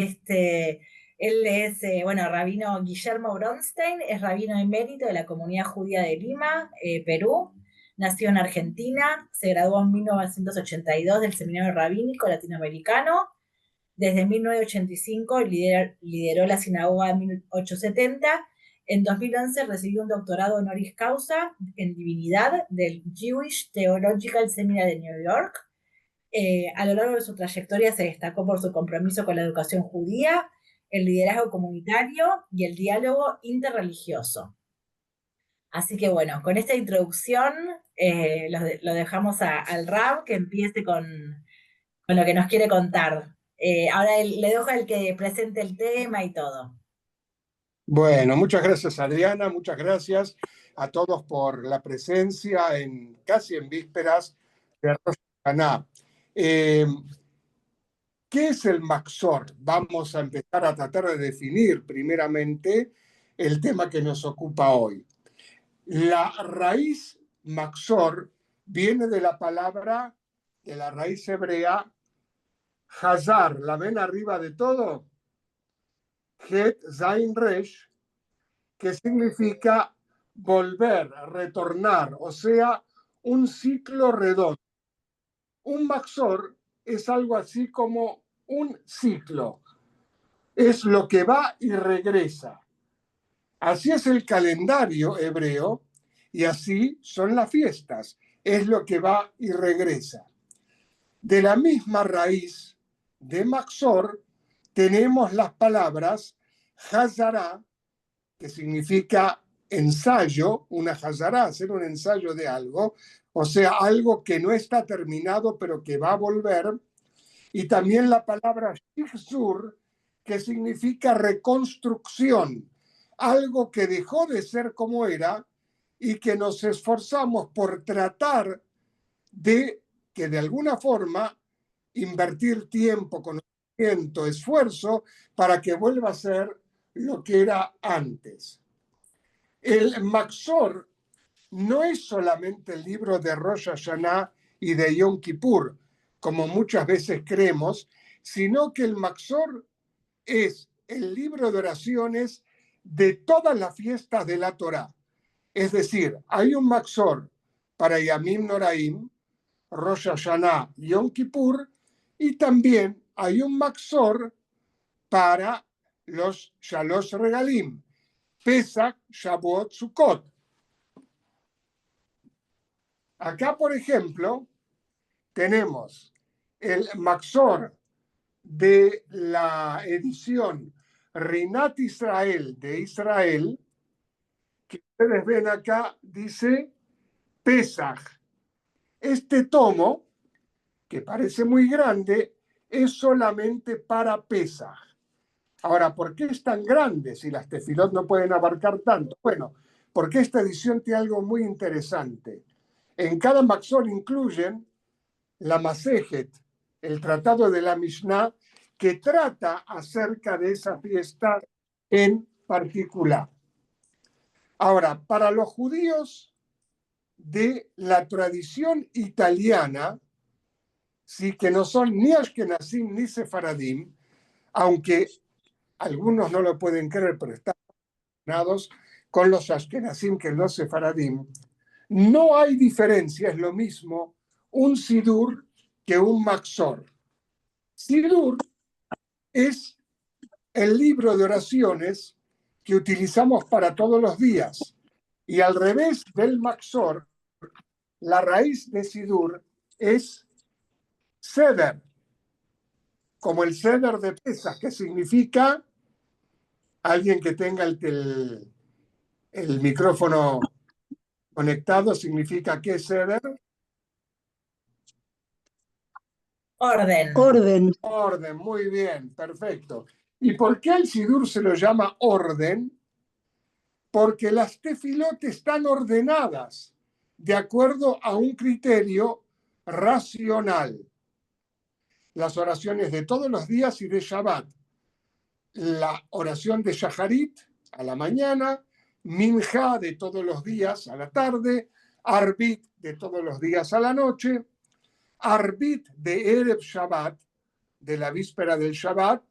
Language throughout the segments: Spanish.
Este, él es, bueno, rabino Guillermo Bronstein, es rabino emérito de la comunidad judía de Lima, Perú. Nació en Argentina, se graduó en 1982 del Seminario Rabínico Latinoamericano. Desde 1985 lideró la sinagoga en 1870. En 2011 recibió un doctorado honoris causa en divinidad del Jewish Theological Seminary de New York. A lo largo de su trayectoria se destacó por su compromiso con la educación judía, el liderazgo comunitario y el diálogo interreligioso. Así que bueno, con esta introducción lo dejamos al Rab que empiece con lo que nos quiere contar. Ahora le dejo al que presente el tema y todo. Bueno, muchas gracias Adriana, muchas gracias a todos por la presencia casi en vísperas de Rosh Hashanah. ¿Qué es el Maxor? Vamos a empezar a tratar de definir primeramente el tema que nos ocupa hoy. La raíz Maxor viene de la palabra, de la raíz hebrea, Hazar, ¿la ven arriba de todo? Het Zain Resh, que significa volver, retornar, o sea, un ciclo redondo. Un Maxor es algo así como un ciclo, es lo que va y regresa. Así es el calendario hebreo y así son las fiestas, es lo que va y regresa. De la misma raíz de Maxor tenemos las palabras Hazara, que significa ensayo, una hazara, hacer un ensayo de algo, o sea, algo que no está terminado pero que va a volver, y también la palabra shihzur, que significa reconstrucción, algo que dejó de ser como era y que nos esforzamos por tratar de que de alguna forma invertir tiempo, conocimiento, esfuerzo para que vuelva a ser lo que era antes. El Maxor no es solamente el libro de Rosh Hashanah y de Yom Kippur, como muchas veces creemos, sino que el Maxor es el libro de oraciones de todas las fiestas de la Torá. Es decir, hay un Maxor para Yamim Noraim, Rosh Hashanah, Yom Kippur, y también hay un Maxor para los Shalosh Regalim, Pesach, Shavuot, Sukkot. Acá, por ejemplo, tenemos el Maxor de la edición Rinat Israel de Israel, que ustedes ven acá, dice Pesach. Este tomo, que parece muy grande, es solamente para Pesach. Ahora, ¿por qué es tan grande si las tefilot no pueden abarcar tanto? Bueno, porque esta edición tiene algo muy interesante. En cada Maxor incluyen la Masejet, el tratado de la Mishnah, que trata acerca de esa fiesta en particular. Ahora, para los judíos de la tradición italiana, sí, que no son ni Ashkenazim ni Sefaradim, aunque algunos no lo pueden creer, pero están relacionados con los Ashkenazim que los Sefaradim, no hay diferencia, es lo mismo un Sidur que un Maxor. Sidur es el libro de oraciones que utilizamos para todos los días. Y al revés del Maxor, la raíz de Sidur es Seder, como el Seder de Pesach, que significa, alguien que tenga el micrófono conectado, significa que Seder. Orden. Orden. Orden, muy bien, perfecto. ¿Y por qué al Sidur se lo llama orden? Porque las tefilot están ordenadas de acuerdo a un criterio racional. Las oraciones de todos los días y de Shabbat. La oración de Shaharit a la mañana, Minja de todos los días a la tarde, Arbit de todos los días a la noche, Arbit de Erev Shabbat, de la víspera del Shabbat,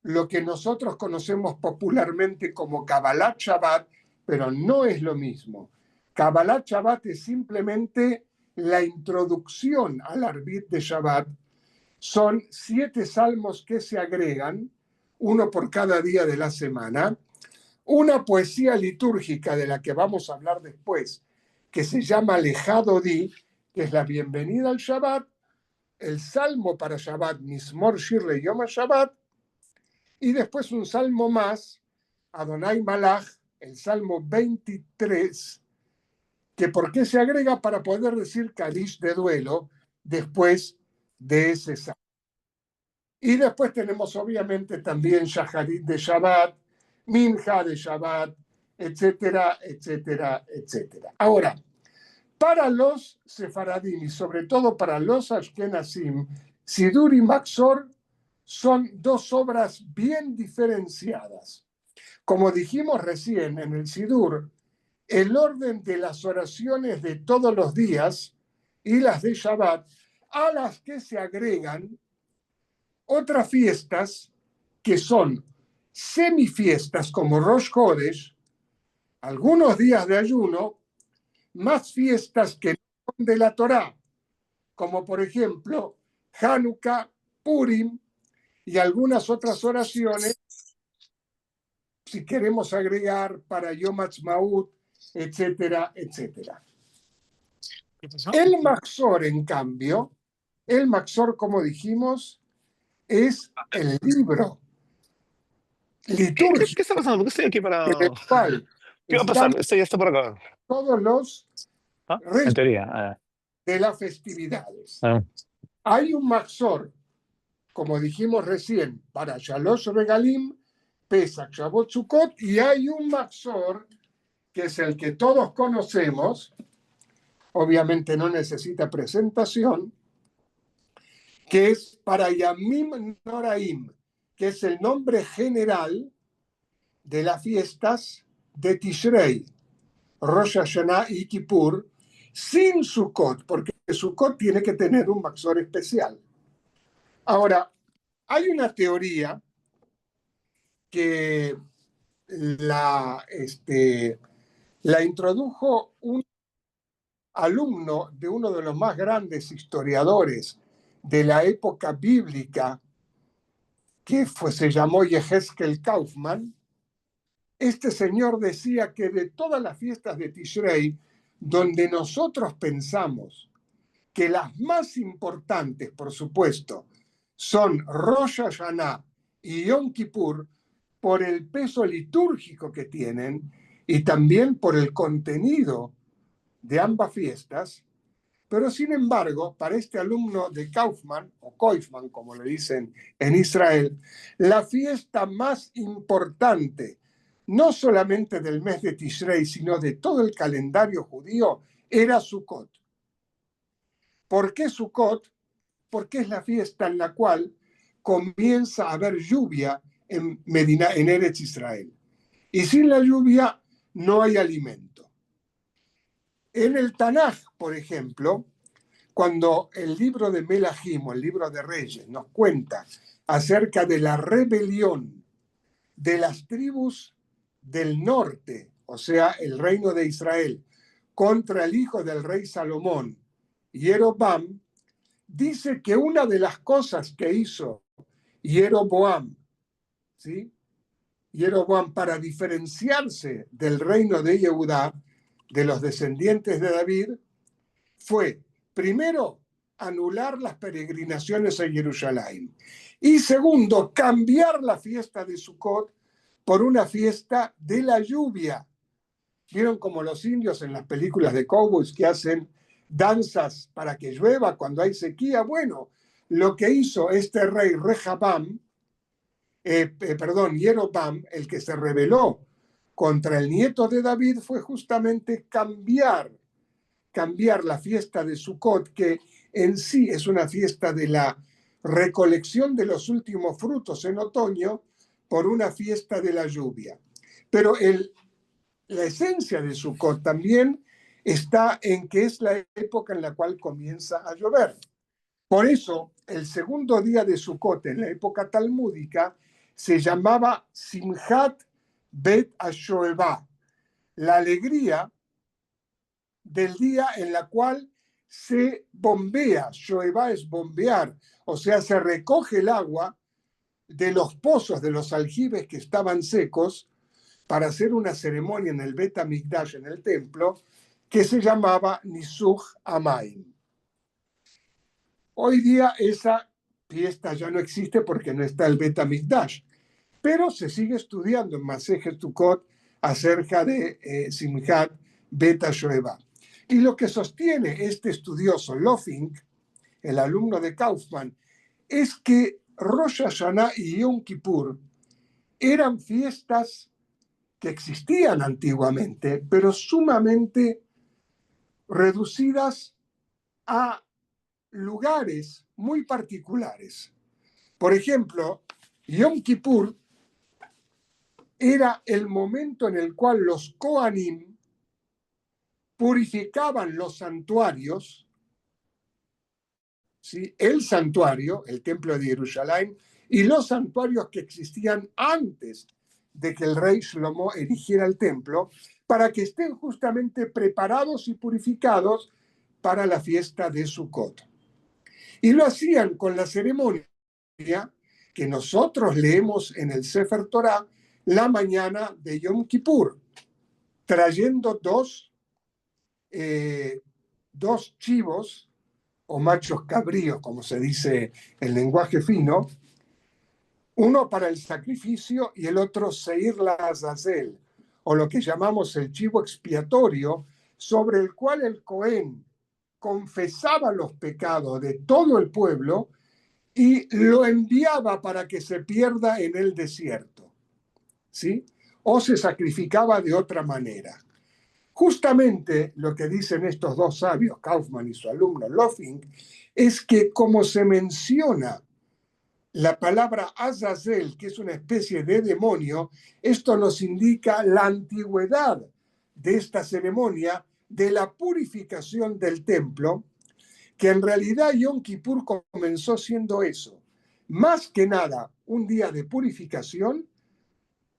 lo que nosotros conocemos popularmente como Kabbalat Shabbat, pero no es lo mismo. Kabbalat Shabbat es simplemente la introducción al Arbit de Shabbat. Son 7 salmos que se agregan, uno por cada día de la semana, una poesía litúrgica de la que vamos a hablar después, que se llama Lejado Di, que es la bienvenida al Shabbat, el salmo para Shabbat, Mismor Shir Yom Shabbat, y después un salmo más, Adonai Malach, el salmo 23, que por qué se agrega para poder decir Kadish de duelo después de ese salmo. Y después tenemos obviamente también Shaharit de Shabbat, Minja de Shabbat, etcétera, etcétera, etcétera. Ahora, para los sefaradim y sobre todo para los ashkenazim, Sidur y Maxor son 2 obras bien diferenciadas. Como dijimos recién en el Sidur, el orden de las oraciones de todos los días y las de Shabbat, a las que se agregan otras fiestas que son semifiestas como Rosh Chodesh, algunos días de ayuno, más fiestas que no son de la Torá, como por ejemplo Hanukkah, Purim y algunas otras oraciones, si queremos agregar para Yom Ha'atzmaut, etcétera, etcétera. El Maxor, en cambio, el Maxor, como dijimos, es el libro litúrgico ¿Qué está pasando? ¿Por qué estoy aquí en el para...? cual ¿Qué va a están pasar? Esto ya está por acá. todos los ¿Ah? En restos teoría. de las festividades. Ah. Hay un Maxor, como dijimos recién, para Shalosh Regalim, Pesach, Shavuot, Sukkot, y hay un Maxor, que es el que todos conocemos, obviamente no necesita presentación, que es para Yamim Noraim, que es el nombre general de las fiestas de Tishrei, Rosh Hashanah y Kippur, sin Sukkot, porque Sukkot tiene que tener un Maxor especial. Ahora, hay una teoría que la introdujo un alumno de uno de los más grandes historiadores de la época bíblica, que se llamó Yehezkel Kaufman. Este señor decía que de todas las fiestas de Tishrei, donde nosotros pensamos que las más importantes, por supuesto, son Rosh Hashanah y Yom Kippur, por el peso litúrgico que tienen y también por el contenido de ambas fiestas, pero sin embargo, para este alumno de Kaufman, o Kaufman, como le dicen en Israel, la fiesta más importante, no solamente del mes de Tishrei, sino de todo el calendario judío, era Sukkot. ¿Por qué Sukkot? Porque es la fiesta en la cual comienza a haber lluvia en Eretz Israel. Y sin la lluvia no hay alimento. En el Tanaj, por ejemplo, cuando el libro de Melahim, o el libro de Reyes, nos cuenta acerca de la rebelión de las tribus del norte, o sea, el reino de Israel, contra el hijo del rey Salomón, Jeroboam, dice que una de las cosas que hizo Jeroboam, ¿sí? Jeroboam, para diferenciarse del reino de Yehudá, de los descendientes de David, fue, primero, anular las peregrinaciones a Jerusalén. Y segundo, cambiar la fiesta de Sukkot por una fiesta de la lluvia. ¿Vieron como los indios en las películas de cowboys que hacen danzas para que llueva cuando hay sequía? Bueno, lo que hizo este rey Rehabam, Jeroboam, el que se rebeló contra el nieto de David, fue justamente cambiar la fiesta de Sukkot, que en sí es una fiesta de la recolección de los últimos frutos en otoño, por una fiesta de la lluvia. Pero la esencia de Sukkot también está en que es la época en la cual comienza a llover. Por eso, el segundo día de Sukkot, en la época talmúdica, se llamaba Simchat Bet HaShoevah, la alegría del día en la cual se bombea. Shoevah es bombear, o sea, se recoge el agua de los pozos, de los aljibes que estaban secos, para hacer una ceremonia en el Bet HaMikdash, en el templo, que se llamaba Nisuch Hamayim. Hoy día esa fiesta ya no existe porque no está el Bet HaMikdash, pero se sigue estudiando en Masejet Sukkot acerca de Simchat Bet HaShoevah. Y lo que sostiene este estudioso Lofink, el alumno de Kaufman, es que Rosh Hashanah y Yom Kippur eran fiestas que existían antiguamente, pero sumamente reducidas a lugares muy particulares. Por ejemplo, Yom Kippur era el momento en el cual los Kohanim purificaban los santuarios, ¿sí? El santuario, el templo de Jerusalén, y los santuarios que existían antes de que el rey Shlomo erigiera el templo, para que estén justamente preparados y purificados para la fiesta de Sukkot. Y lo hacían con la ceremonia que nosotros leemos en el Sefer Torah la mañana de Yom Kippur, trayendo dos chivos o machos cabríos, como se dice en lenguaje fino, uno para el sacrificio y el otro Seir la Azazel, o lo que llamamos el chivo expiatorio, sobre el cual el Cohen confesaba los pecados de todo el pueblo y lo enviaba para que se pierda en el desierto, ¿sí? O se sacrificaba de otra manera. Justamente lo que dicen estos dos sabios, Kaufman y su alumno Lofink, es que como se menciona la palabra Azazel, que es una especie de demonio, esto nos indica la antigüedad de esta ceremonia de la purificación del templo, que en realidad Yom Kippur comenzó siendo eso, más que nada un día de purificación,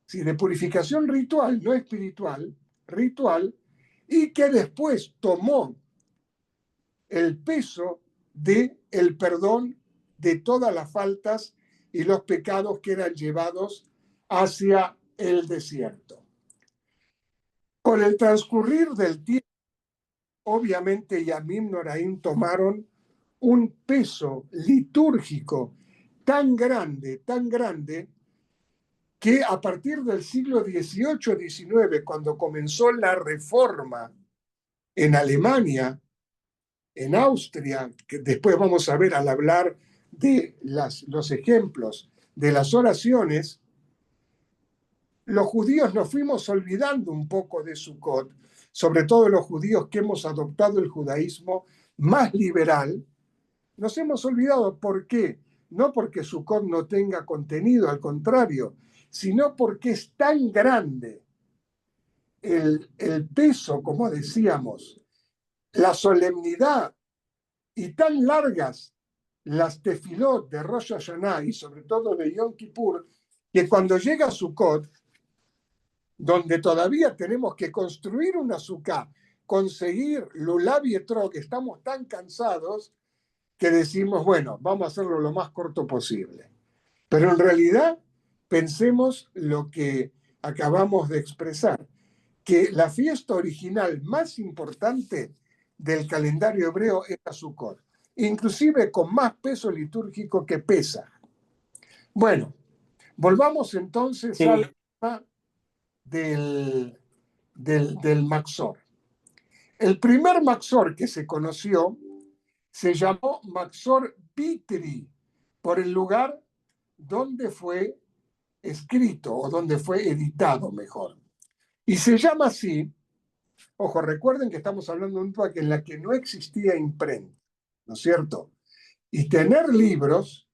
sí, de purificación ritual, no espiritual, ritual, y que después tomó el peso del perdón de todas las faltas y los pecados que eran llevados hacia el desierto. Con el transcurrir del tiempo, obviamente Yamim Noraim tomaron un peso litúrgico tan grande, que a partir del siglo XVIII-XIX, cuando comenzó la reforma en Alemania, en Austria, que después vamos a ver al hablar de los ejemplos de las oraciones, los judíos nos fuimos olvidando un poco de Sukkot, sobre todo los judíos que hemos adoptado el judaísmo más liberal, nos hemos olvidado. ¿Por qué? No porque Sukkot no tenga contenido, al contrario, sino porque es tan grande el peso, como decíamos, la solemnidad, y tan largas las tefilot de Rosh Hashanah y sobre todo de Yom Kippur, que cuando llega Sukkot, donde todavía tenemos que construir una sukkah, conseguir lulav y etrog, estamos tan cansados que decimos, bueno, vamos a hacerlo lo más corto posible. Pero en realidad pensemos lo que acabamos de expresar, que la fiesta original más importante del calendario hebreo era Sukkot, inclusive con más peso litúrgico que Pesaj. Bueno, volvamos entonces Sí. al tema del Maxor. El primer Maxor que se conoció se llamó Maxor Vitri, por el lugar donde fue escrito o donde fue editado mejor. Y se llama así, ojo, recuerden que estamos hablando de un época en la que no existía imprenta, ¿no es cierto? Y tener libros,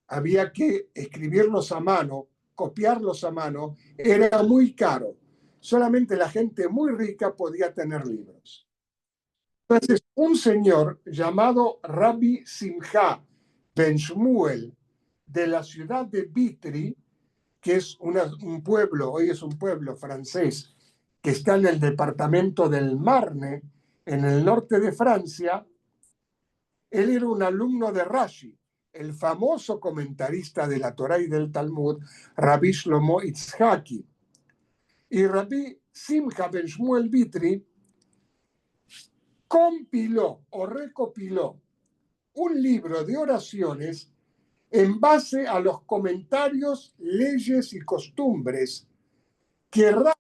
había que escribirlos a mano, copiarlos a mano, era muy caro. Solamente la gente muy rica podía tener libros. Entonces, un señor llamado Rabbi Simcha Ben Shmuel, de la ciudad de Vitri, que es un pueblo, hoy es un pueblo francés, que está en el departamento del Marne, en el norte de Francia. Él era un alumno de Rashi, el famoso comentarista de la Torá y del Talmud, Rabbi Shlomo Itzhaki. Y Rabbi Simcha ben Shmuel Vitri compiló o recopiló un libro de oraciones en base a los comentarios, leyes y costumbres que Rashi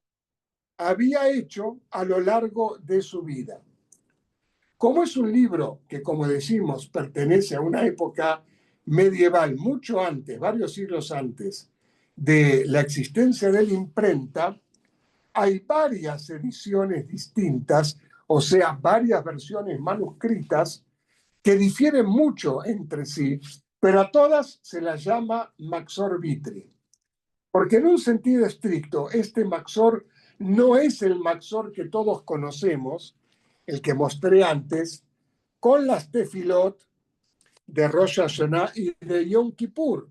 había hecho a lo largo de su vida. Como es un libro que, como decimos, pertenece a una época medieval, mucho antes, varios siglos antes de la existencia de la imprenta, hay varias ediciones distintas, o sea, varias versiones manuscritas que difieren mucho entre sí, pero a todas se las llama Maxor Vitri. Porque en un sentido estricto, este Maxor no es el Maxor que todos conocemos, el que mostré antes, con las tefilot de Rosh Hashanah y de Yom Kippur,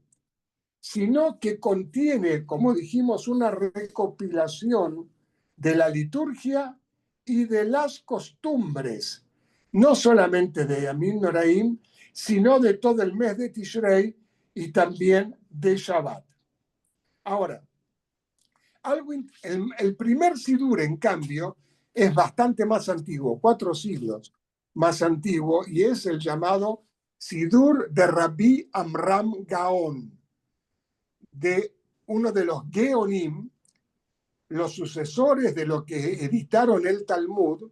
sino que contiene, como dijimos, una recopilación de la liturgia y de las costumbres, no solamente de Yamim Noraim, sino de todo el mes de Tishrei y también de Shabbat. Ahora, el primer Sidur, en cambio, es bastante más antiguo, 4 siglos más antiguo, y es el llamado Sidur de Rabbi Amram Gaon, de uno de los Geonim, los sucesores de lo que editaron el Talmud,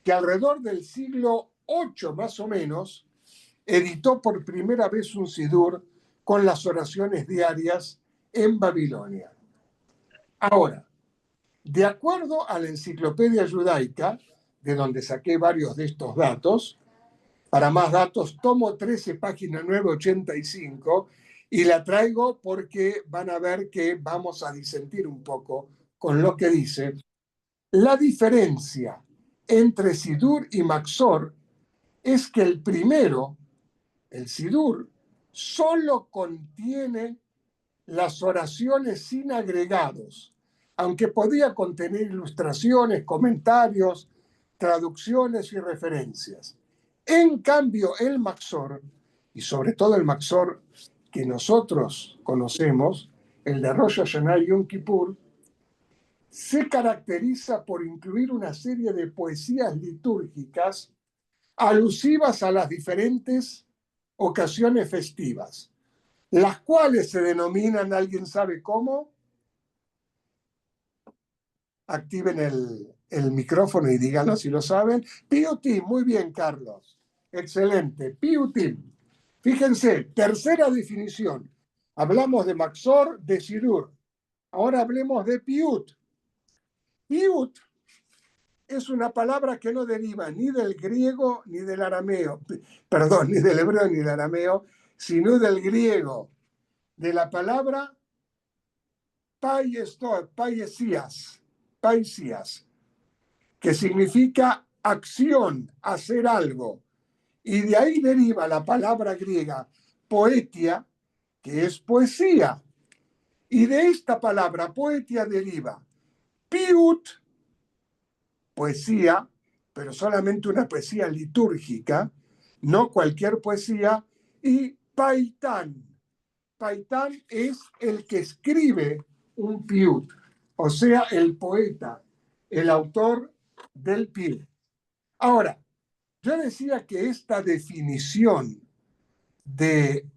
que alrededor del siglo VIII más o menos editó por primera vez un Sidur con las oraciones diarias en Babilonia. Ahora, de acuerdo a la Enciclopedia Judaica, de donde saqué varios de estos datos, para más datos, tomo 13, página 985, y la traigo porque van a ver que vamos a disentir un poco con lo que dice. La diferencia entre Sidur y Maxor es que el primero, el Sidur, solo contiene las oraciones sin agregados, aunque podía contener ilustraciones, comentarios, traducciones y referencias. En cambio, el Maxor, y sobre todo el Maxor que nosotros conocemos, el de Rosh Hashanah y Yom Kippur, se caracteriza por incluir una serie de poesías litúrgicas alusivas a las diferentes ocasiones festivas, las cuales se denominan, ¿alguien sabe cómo? Activen el micrófono y díganos si lo saben. Piyutim, muy bien, Carlos. Excelente. Piyutim. Fíjense, tercera definición. Hablamos de Maxor, de Sidur. Ahora hablemos de Piyut. Piyut es una palabra que no deriva ni del griego ni del arameo, perdón, ni del hebreo ni del arameo, sino del griego, de la palabra paisias, que significa acción, hacer algo. Y de ahí deriva la palabra griega poetia, que es poesía. Y de esta palabra poetia deriva piut, poesía, pero solamente una poesía litúrgica, no cualquier poesía, y paitán. Paitán es el que escribe un piut, o sea, el poeta, el autor del piut. Ahora, yo decía que esta definición de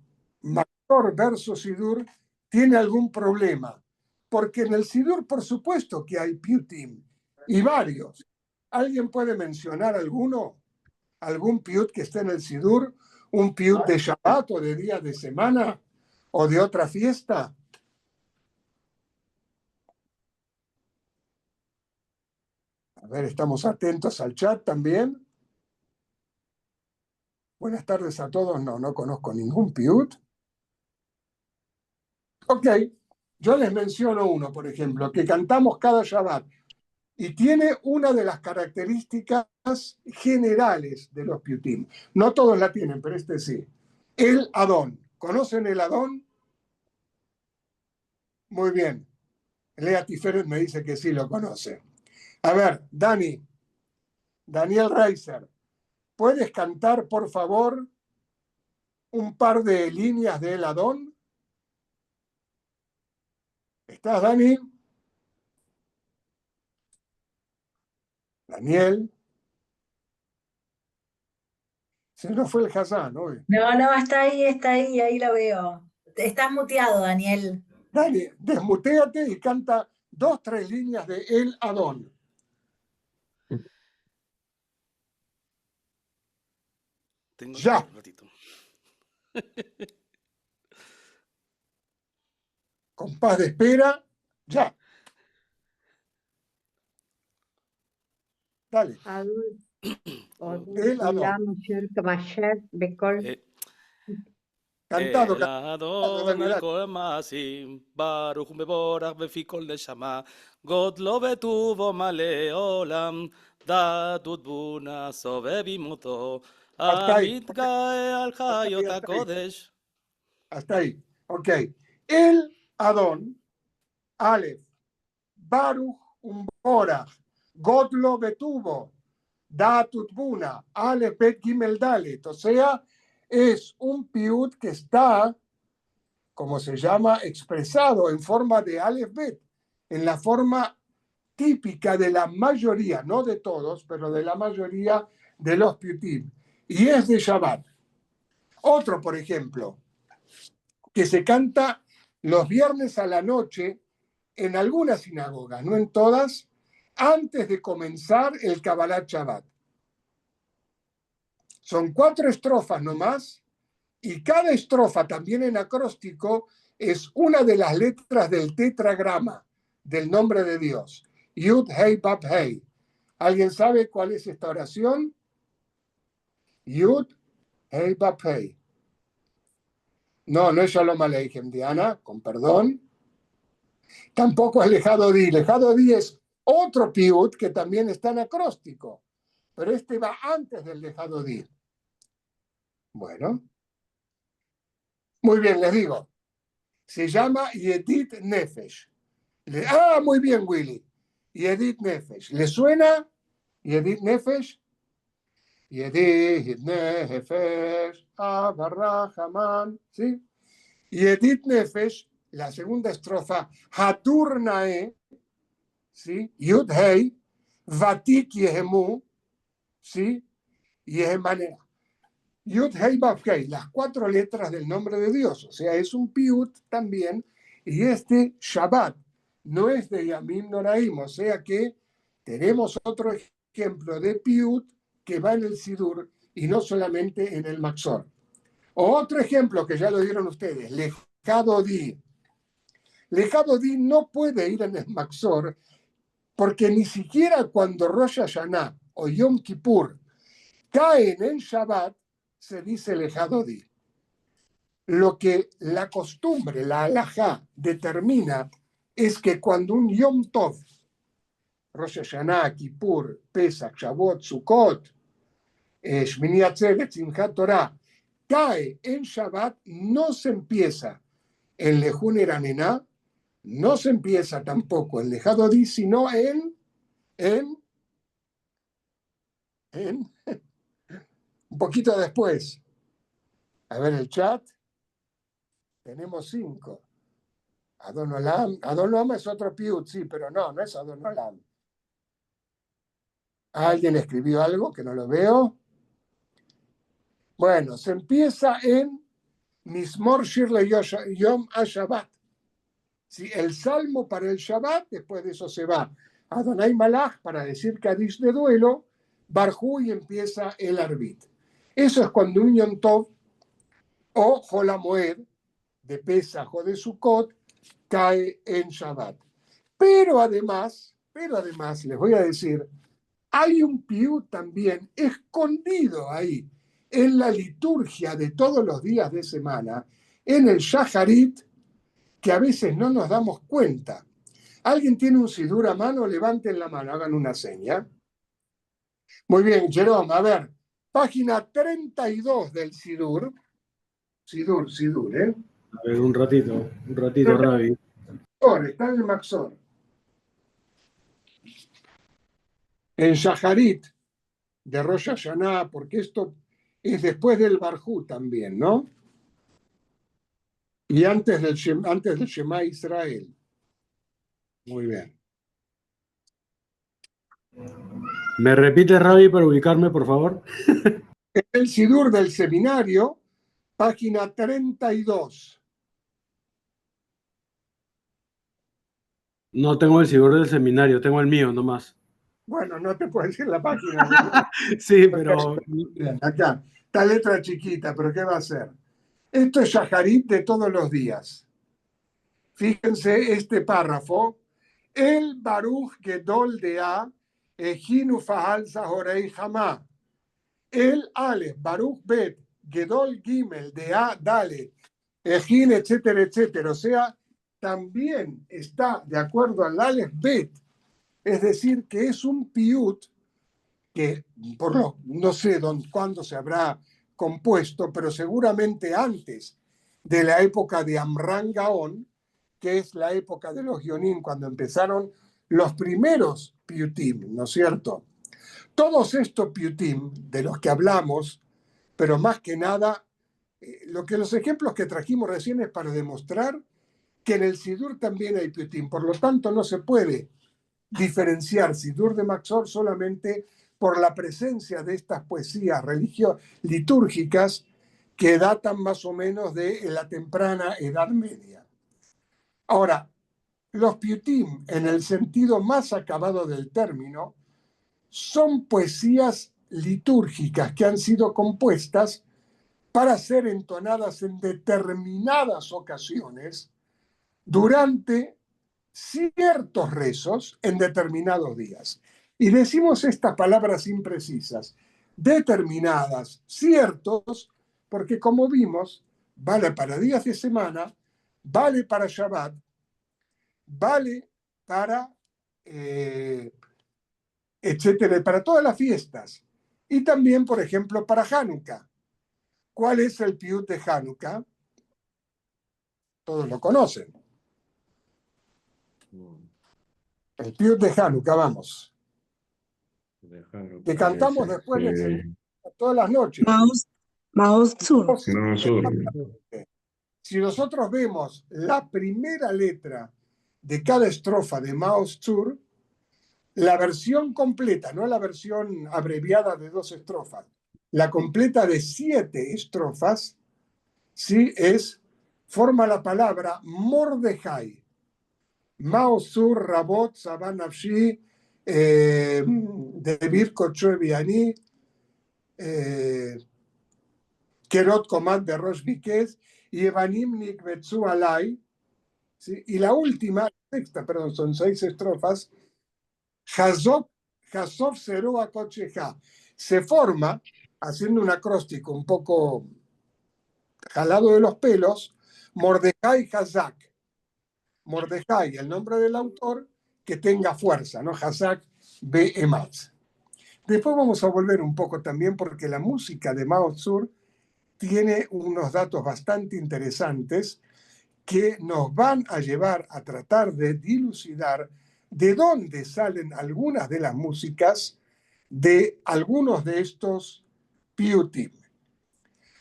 Maxor versus Sidur tiene algún problema, porque en el Sidur, por supuesto que hay piutim, y varios. ¿Alguien puede mencionar alguno? ¿Algún piut que esté en el Sidur? ¿Un piut de Shabbat o de día de semana o de otra fiesta? A ver, estamos atentos al chat también. Buenas tardes a todos. No conozco ningún piut. Ok, yo les menciono uno, por ejemplo, que cantamos cada Shabbat y tiene una de las características generales de los piutim. No todos la tienen, pero este sí. El Adón. ¿Conocen el Adón? Muy bien. Lea Tiferet me dice que sí lo conoce. A ver, Daniel Reiser, ¿puedes cantar, por favor, un par de líneas de El Adón? ¿Estás, Dani? Daniel. Se nos fue el Hassan hoy. No, está ahí lo veo. Estás muteado, Daniel. Dani, desmutéate y canta 2, 3 líneas de El Adón. Tengo Ya. un ratito. Compás de espera, ya. Dale. El Adón. Cantado, El Adón, el Colmasim, Baruch Meborach Befikol Neshama, God lo betuvo maleolam, datut buna sobebimuto, Hasta ahí. Amit gae al Hayot HaKodesh. Hasta ahí. Ok. El Adón, Aleph, Baruch Umborach, God lo betuvo, Datut Buna, Aleph Bet Gimel Dalet. O sea, es un piut que está, como se llama, expresado en forma de Aleph Bet, en la forma típica de la mayoría, no de todos, pero de la mayoría de los piutim. Y es de Shabbat. Otro, por ejemplo, que se canta los viernes a la noche en algunas sinagogas, no en todas, antes de comenzar el Kabbalat Shabbat. Son 4 estrofas nomás, y cada estrofa, también en acróstico, es una de las letras del tetragrama del nombre de Dios. Yud, Hei, Bab, Hei. ¿Alguien sabe cuál es esta oración? Yud, Hei, Bab, Hei. No, no es Shalom Aleichem, Diana, con perdón. Tampoco es Lejado Di. Lejado Di es otro piut que también está en acróstico, pero este va antes del Lejado Di. Bueno, muy bien, les digo. Se llama Yedit Nefesh. Muy bien, Willy. Yedit Nefesh. ¿Le suena? Yedit Nefesh. Yedit Nefesh. Abarrahaman. ¿Sí? Yedit Nefesh, la segunda estrofa, Haturnae, ¿sí? Yud Hei, Vatik Yehemu, ¿sí? Yehemanea. Yud Hei Vav Hei, las 4 letras del nombre de Dios, o sea, es un piut también, y este Shabbat no es de Yamim Noraim, o sea que tenemos otro ejemplo de piut que va en el Sidur y no solamente en el Maxor. Otro ejemplo que ya lo dieron ustedes, Lejado Di. Lejado Di no puede ir en el Maxor porque ni siquiera cuando Rosh Hashanah o Yom Kippur caen en Shabbat se dice Lejado Di. Lo que la costumbre, la halajá, determina es que cuando un Yom Tov, Rosh Hashanah, Kippur, Pesach, Shavuot, Sukkot, Shmini Atzeret, Simchat Torah, cae en Shabbat, no se empieza en Lejun Eranená, no se empieza tampoco en Lejado Di, sino en un poquito después. A ver el chat. Tenemos 5. Adon Olam. Adon Olam es otro piut, sí, pero no es Adon Olam. ¿Alguien escribió algo que no lo veo? Bueno, se empieza en Mismor Shir Yom HaShabbat. ¿Sí? El salmo para el Shabbat, después de eso se va a Adonai Malach para decir Kadish de duelo, Barjú y empieza el Arbit. Eso es cuando un Yom Tov o Jolamoed de Pesach o de Sukkot cae en Shabbat. Pero además, les voy a decir, hay un piut también escondido ahí en la liturgia de todos los días de semana, en el Shacharit, que a veces no nos damos cuenta. ¿Alguien tiene un sidur a mano? Levanten la mano, hagan una seña. Muy bien, Jerome, a ver, página 32 del sidur. Sidur, ¿eh? A ver, un ratito, Ravi. Maxor, está en el Maxor. En Shaharit, de Rosh Hashanah, porque esto es después del Barjú también, ¿no? Y antes del Shema Israel. Muy bien. ¿Me repite, Rabbi, para ubicarme, por favor? El Sidur del Seminario, página 32. No tengo el Sidur del seminario, tengo el mío nomás. Bueno, no te puedo decir la página. Sí, pero... Bien, acá, está letra chiquita, pero ¿qué va a ser? Esto es Shaharit de todos los días. Fíjense este párrafo. El Baruch Gedol de A, Ejinu Fahal Zahorei Hamá. El Aleph, Baruch Bet, Gedol Gimel de A, Dalet, Ejin, etcétera, etcétera. O sea, también está de acuerdo al Aleph Bet. Es decir, que es un piut que no sé cuándo se habrá compuesto, pero seguramente antes de la época de Amran Gaón, que es la época de los Yonim, cuando empezaron los primeros piutim, ¿no es cierto? Todos estos piutim de los que hablamos, pero más que nada, los ejemplos que trajimos recién es para demostrar que en el Sidur también hay piutim. Por lo tanto, no se puede diferenciar Sidur de Maxor solamente por la presencia de estas poesías litúrgicas que datan más o menos de la temprana Edad Media. Ahora, los piutim, en el sentido más acabado del término, son poesías litúrgicas que han sido compuestas para ser entonadas en determinadas ocasiones durante ciertos rezos en determinados días. Y decimos estas palabras imprecisas, determinadas, ciertos, porque como vimos, vale para días de semana, vale para Shabbat, vale para, etcétera, para todas las fiestas. Y también, por ejemplo, para Hanukkah. ¿Cuál es el piut de Hanukkah? Todos lo conocen. El piut de Hanukkah, vamos. Que cantamos después del Señor todas las noches. Maoz Tzur. Si nosotros vemos la primera letra de cada estrofa de Maoz Tzur, la versión completa, no la versión abreviada de 2 estrofas, la completa de 7 estrofas, ¿sí? Forma la palabra Mordejai. Maoz Tzur, Rabot, Saban Nafshi, Debir Kochoe Biani, Kerot Komad de Rosh Bikes y Evanim Nikbetsu Alai. ¿Sí? Y la última, sexta, perdón, son 6 estrofas. Hazov Seroa Kocheja. Se forma, haciendo un acróstico un poco jalado de los pelos, Mordejai Hazak. Mordejai, el nombre del autor, que tenga fuerza, ¿no? Hazak Be Ematz. Después vamos a volver un poco también porque la música de Mao Tzur tiene unos datos bastante interesantes que nos van a llevar a tratar de dilucidar de dónde salen algunas de las músicas de algunos de estos piutim.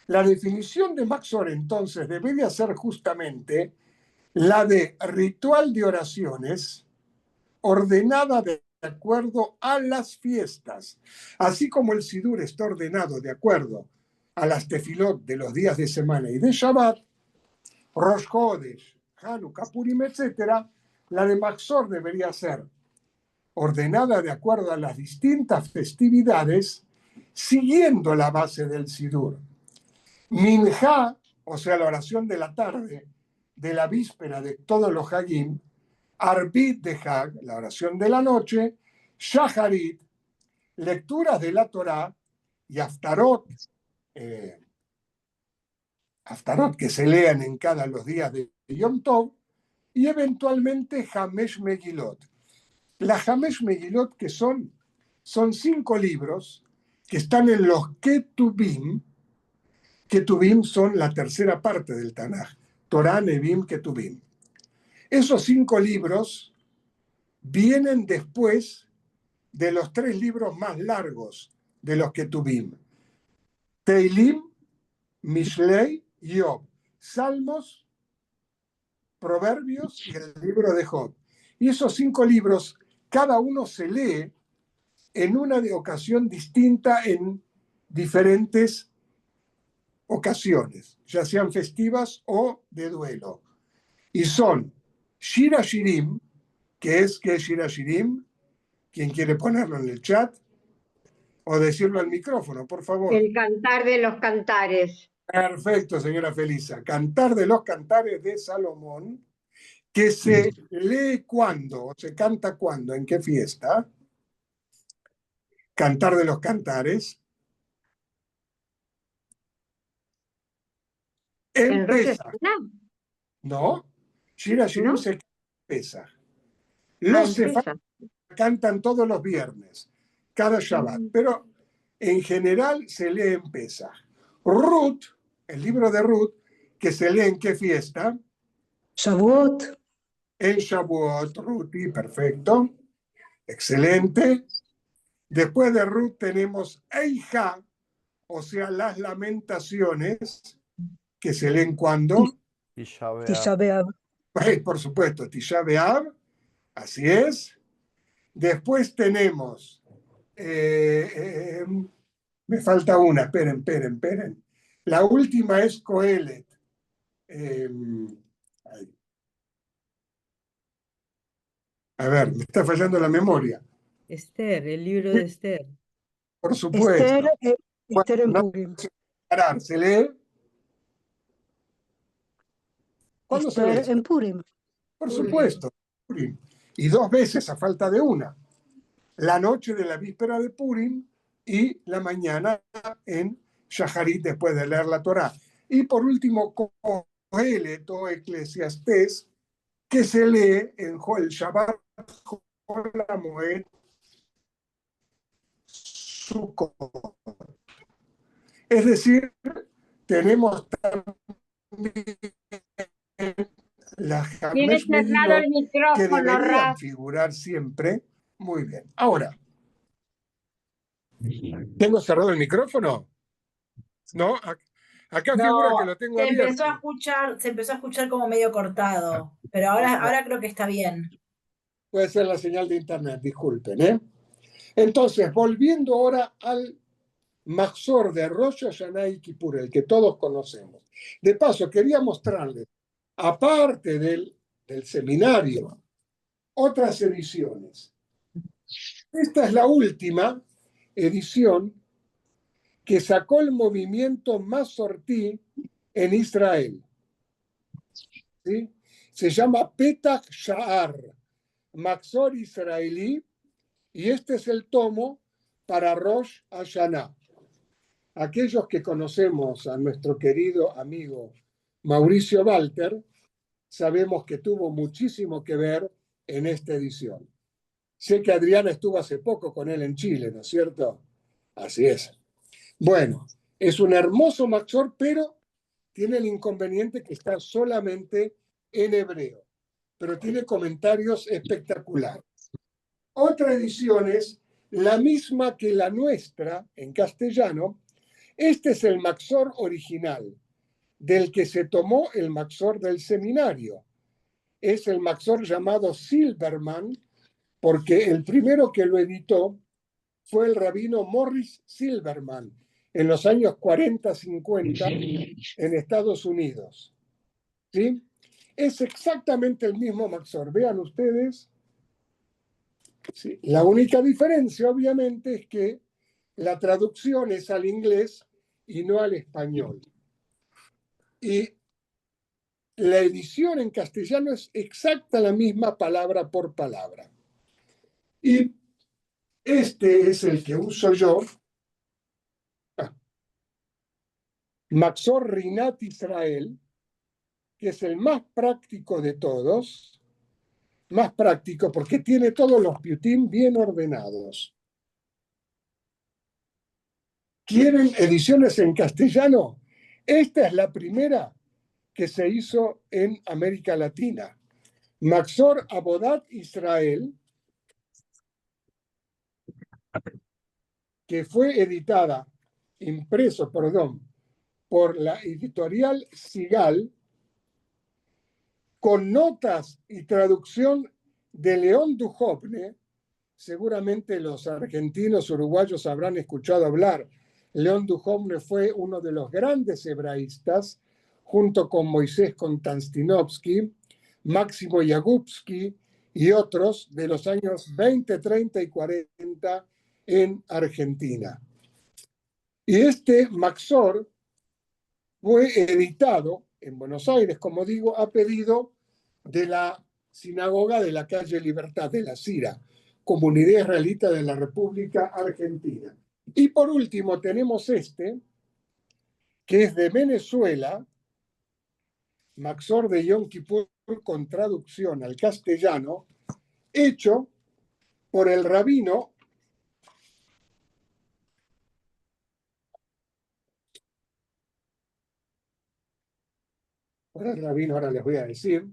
La definición de Maxor entonces debería ser justamente la de ritual de oraciones ordenada de acuerdo a las fiestas, así como el Sidur está ordenado de acuerdo a las tefilot de los días de semana y de Shabbat, Rosh Chodesh, Hanukkah, Purim, etc., la de Maxor debería ser ordenada de acuerdo a las distintas festividades, siguiendo la base del Sidur. Minjá, o sea, la oración de la tarde, de la víspera de todos los Hagim, Arbit de Hag, la oración de la noche, Shaharit, lecturas de la Torá y Haftarot, Haftarot que se lean en cada los días de Yom Tov, y eventualmente Hamesh Megilot. Las Hamesh Megilot que son 5 libros que están en los Ketubim. Ketubim son la tercera parte del Tanaj, Torá, Nevim, Ketubim. Esos 5 libros vienen después de los 3 libros más largos de los que tuvimos. Teilim, Mishlei y Job. Salmos, Proverbios y el libro de Job. Y esos 5 libros, cada uno se lee en una ocasión distinta en diferentes ocasiones, ya sean festivas o de duelo. Y son Shir HaShirim, ¿qué es Shir HaShirim? ¿Quién quiere ponerlo en el chat? O decirlo al micrófono, por favor. El cantar de los cantares. Perfecto, señora Felisa. Cantar de los cantares de Salomón, que se lee cuándo, o se canta cuándo, ¿en qué fiesta? Cantar de los cantares. En Pesaj. No, Shir HaShirim ¿No? se canta en Pesaj. Los Pesaj. cantan todos los viernes, cada Shabbat, pero en general se lee en Pesaj. Ruth, el libro de Ruth, que se lee en qué fiesta? Shavuot, En Shavuot, Ruti, perfecto, excelente. Después de Ruth tenemos Eija, o sea, las lamentaciones, que se leen cuando, Tisha B'Av, por supuesto, Tisha B'Av, así es. Después tenemos, me falta una, esperen. La última es Coelet. A ver, me está fallando la memoria. Esther, el libro de Esther. Por supuesto. Esther en No Purim. parar, ¿se lee? ¿Cuándo se Esther lee? en Purim. Por supuesto. Purim. Y 2 veces a falta de una. La noche de la víspera de Purim y la mañana en Shaharit después de leer la Torá. Y por último, Coelet o Eclesiastés, que se lee en el Shabbat Hol HaMoed Sukkot. Es decir, tenemos también las Tienes cerrado el que micrófono, deberían Raf. figurar siempre. Muy bien. Ahora, ¿tengo cerrado el micrófono? No, acá figura que lo tengo abierto. Se empezó a escuchar como medio cortado, pero ahora creo que está bien. Puede ser la señal de internet, disculpen, ¿eh? Entonces, volviendo ahora al Mahzor de Rosh Hashanah y Kippur, el que todos conocemos. De paso, quería mostrarles, aparte del seminario, otras ediciones. Esta es la última edición que sacó el movimiento Masorti en Israel. ¿Sí? Se llama Petach Sha'ar, Mahzor israelí, y este es el tomo para Rosh Hashanah. Aquellos que conocemos a nuestro querido amigo Mauricio Walter, sabemos que tuvo muchísimo que ver en esta edición. Sé que Adriana estuvo hace poco con él en Chile, ¿no es cierto? Así es. Bueno, es un hermoso Mahzor, pero tiene el inconveniente que está solamente en hebreo, pero tiene comentarios espectaculares. Otra edición es la misma que la nuestra en castellano. Este es el Mahzor original, del que se tomó el Mahzor del seminario. Es el Mahzor llamado Silberman, porque el primero que lo editó fue el rabino Morris Silberman en los años 40-50 en Estados Unidos. ¿Sí? Es exactamente el mismo Mahzor. Vean ustedes. Sí. La única diferencia, obviamente, es que la traducción es al inglés y no al español. Y la edición en castellano es exacta la misma palabra por palabra. Y este es el que uso yo, Mahzor Rinat Israel, que es el más práctico de todos, más práctico porque tiene todos los piutim bien ordenados. ¿Quieren ediciones en castellano? Esta es la primera que se hizo en América Latina. Maxor Abodat Israel, que fue perdón, por la editorial Sigal, con notas y traducción de León Duhovne. Seguramente los argentinos, uruguayos habrán escuchado hablar. León Duhovne fue uno de los grandes hebraístas, junto con Moisés Konstantinovsky, Máximo Yagubski y otros de los años 20, 30 y 40 en Argentina. Y este Maxor fue editado en Buenos Aires, como digo, a pedido de la sinagoga de la calle Libertad de la Cira, comunidad israelita de la República Argentina. Y por último tenemos este, que es de Venezuela, Maxor de Yom Kippur con traducción al castellano, hecho por el rabino ahora les voy a decir,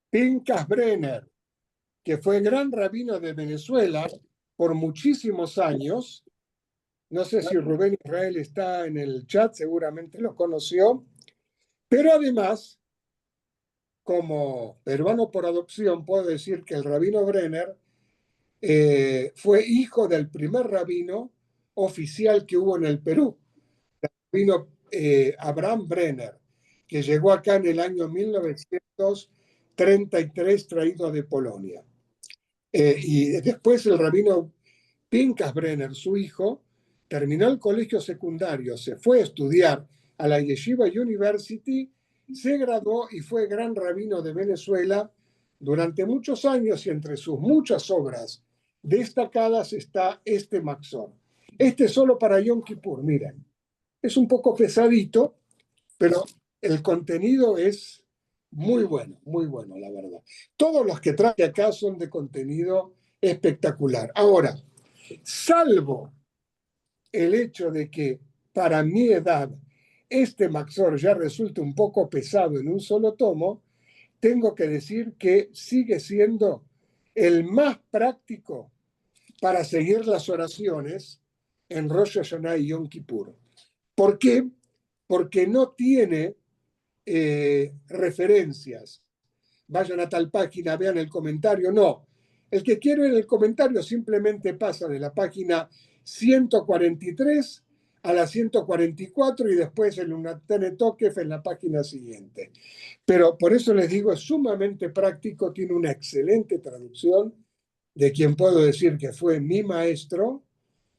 Pinchas Brenner, que fue gran rabino de Venezuela por muchísimos años. No sé si Rubén Israel está en el chat, seguramente lo conoció. Pero además, como peruano por adopción, puedo decir que el rabino Brenner fue hijo del primer rabino oficial que hubo en el Perú, el rabino Abraham Brenner, que llegó acá en el año 1933, traído de Polonia. Y después el rabino Pinchas Brenner, su hijo, terminó el colegio secundario, se fue a estudiar a la Yeshiva University, se graduó y fue gran rabino de Venezuela durante muchos años, y entre sus muchas obras destacadas está este Maxor. Este solo para Yom Kippur, miren. Es un poco pesadito, pero el contenido es muy bueno, la verdad. Todos los que traje acá son de contenido espectacular. Ahora, salvo el hecho de que para mi edad este Maxor ya resulta un poco pesado en un solo tomo, tengo que decir que sigue siendo el más práctico para seguir las oraciones en Rosh Hashanah y Yom Kippur. ¿Por qué? Porque no tiene referencias. Vayan a tal página, vean el comentario. No. El que quiere ver el comentario simplemente pasa de la página 143 a la 144 y después el Unatane Tokef en la página siguiente. Pero por eso les digo, es sumamente práctico, tiene una excelente traducción de quien puedo decir que fue mi maestro,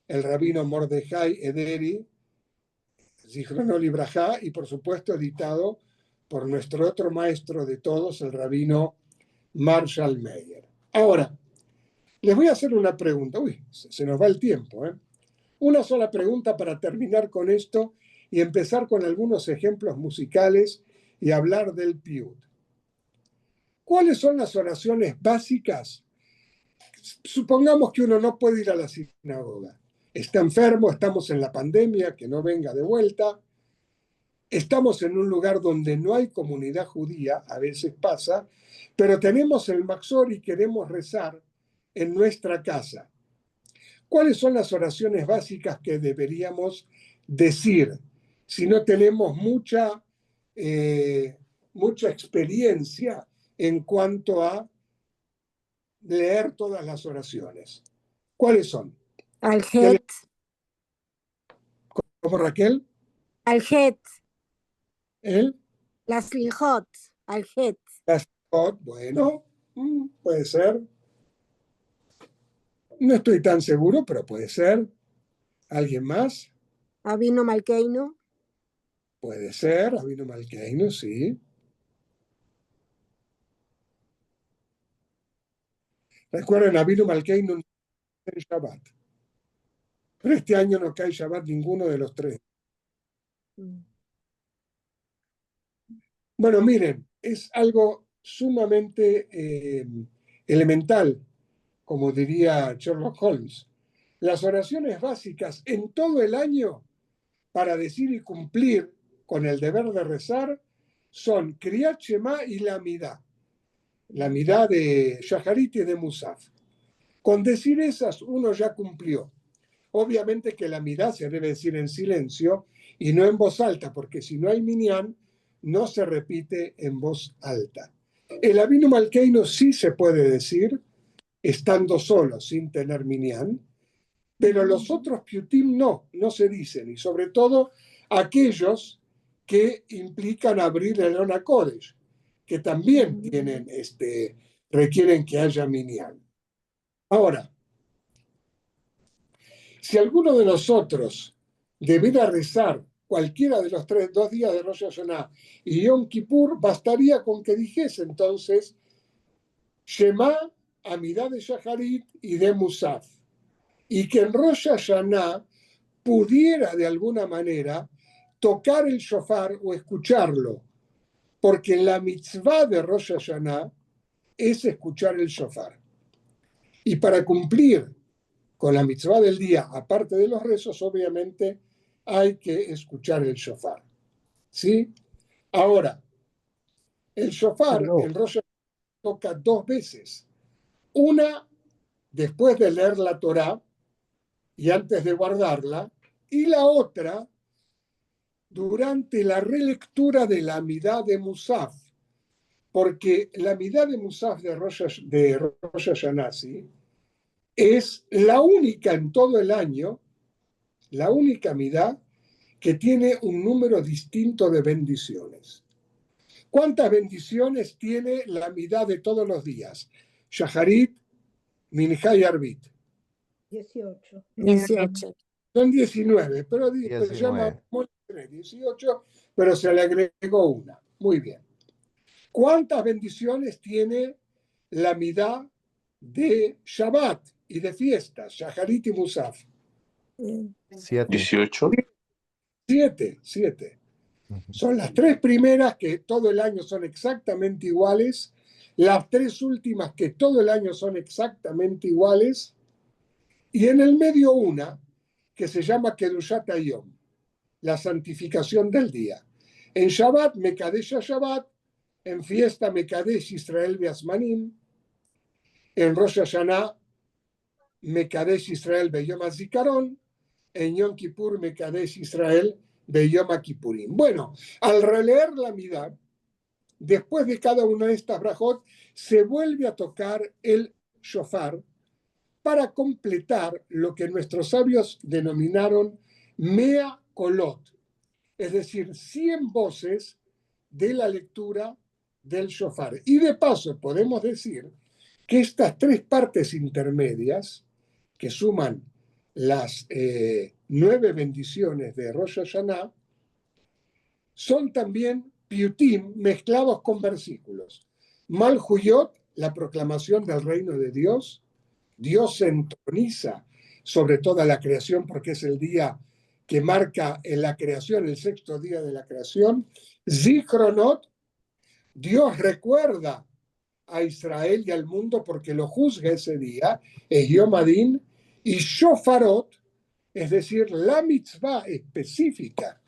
el rabino Mordejai Ederi, Zichrono Libraja, y por supuesto editado por nuestro otro maestro de todos, el rabino Marshall Meyer. Ahora, les voy a hacer una pregunta. Uy, se nos va el tiempo, ¿eh? Una sola pregunta para terminar con esto y empezar con algunos ejemplos musicales y hablar del Piyut. ¿Cuáles son las oraciones básicas? Supongamos que uno no puede ir a la sinagoga. Está enfermo, estamos en la pandemia, que no venga de vuelta. Estamos en un lugar donde no hay comunidad judía, a veces pasa, pero tenemos el Maxor y queremos rezar en nuestra casa. ¿Cuáles son las oraciones básicas que deberíamos decir si no tenemos mucha experiencia en cuanto a leer todas las oraciones? ¿Cuáles son? Al-Het. ¿Cómo, Raquel? Al-Het. ¿El? Las Lijot. Al-Het. Las Lijot, bueno, puede ser. No estoy tan seguro, pero puede ser. ¿Alguien más? Avinu Malkeinu. Puede ser, Avinu Malkeinu, sí. Recuerden, Avinu Malkeinu no cae Shabbat. Pero este año no cae Shabbat ninguno de los tres. Bueno, miren, es algo sumamente elemental, como diría Sherlock Holmes. Las oraciones básicas en todo el año para decir y cumplir con el deber de rezar son Kriyat Shema y la midá de Shaharit y de Musaf. Con decir esas, uno ya cumplió. Obviamente que la midá se debe decir en silencio y no en voz alta, porque si no hay minyan, no se repite en voz alta. El Avinu Malkeinu sí se puede decir estando solo, sin tener minyan, pero los otros piutim no se dicen, y sobre todo aquellos que implican abrir el Ona Kodesh, que también requieren que haya minyan. Ahora, si alguno de nosotros debiera rezar cualquiera de los 2 días de Rosh Hashanah y Yom Kippur, bastaría con que dijese entonces Shema, Amidá de Shaharit y de Musaf, y que en Rosh Hashanah pudiera de alguna manera tocar el shofar o escucharlo, porque la mitzvah de Rosh Hashanah es escuchar el shofar. Y para cumplir con la mitzvah del día, aparte de los rezos, obviamente hay que escuchar el shofar. ¿Sí? Ahora, el shofar en Rosh Hashanah toca 2 veces. Una después de leer la Torá y antes de guardarla, y la otra durante la relectura de la Amidá de Musaf, porque la Amidá de Musaf de Rosh Hashanah, ¿sí?, es la única en todo el año, la única Amidá que tiene un número distinto de bendiciones. ¿Cuántas bendiciones tiene la Amidá de todos los días? Shaharit, Minjá y Arbit. 18. Son 19, pero se llama 18, pero se le agregó una. Muy bien. ¿Cuántas bendiciones tiene la midá de Shabbat y de fiestas, Shaharit y Musaf? 18. 7. Son las 3 primeras que todo el año son exactamente iguales, las 3 últimas que todo el año son exactamente iguales, y en el medio una que se llama Kedushat Hayom, la santificación del día. En Shabbat, Mekadesh Shabbat, en fiesta, Mekadesh Israel Beasmanim, en Rosh Hashanah, Mekadesh Israel Beyom HaZikaron, en Yom Kippur, Mekadesh Israel Beyom HaKippurim. Bueno, al releer la midá, después de cada una de estas brajot, se vuelve a tocar el shofar para completar lo que nuestros sabios denominaron Mea Kolot, es decir, 100 voces de la lectura del shofar. Y de paso podemos decir que estas 3 partes intermedias, que suman las 9 bendiciones de Rosh Hashanah, son también piutim mezclados con versículos. Malhuyot, la proclamación del reino de Dios. Dios se entroniza sobre toda la creación porque es el día que marca en la creación, el 6º día de la creación. Zichronot, Dios recuerda a Israel y al mundo porque lo juzga ese día, es Yom Adin. Y Shofarot, es decir, la mitzvah específica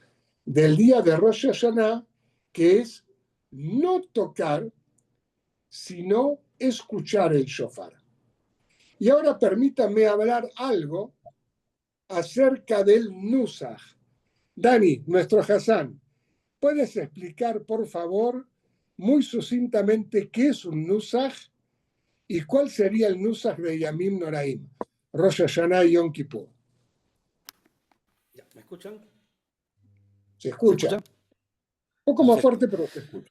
del día de Rosh Hashanah, que es no tocar, sino escuchar el shofar. Y ahora permítanme hablar algo acerca del Nusach. Dani, nuestro Hassan, ¿puedes explicar, por favor, muy sucintamente qué es un Nusach y cuál sería el Nusach de Yamim Noraim, Rosh Hashanah y Yom Kippur? ¿Me escuchan? Se escucha. Un poco más fuerte, pero se escucha.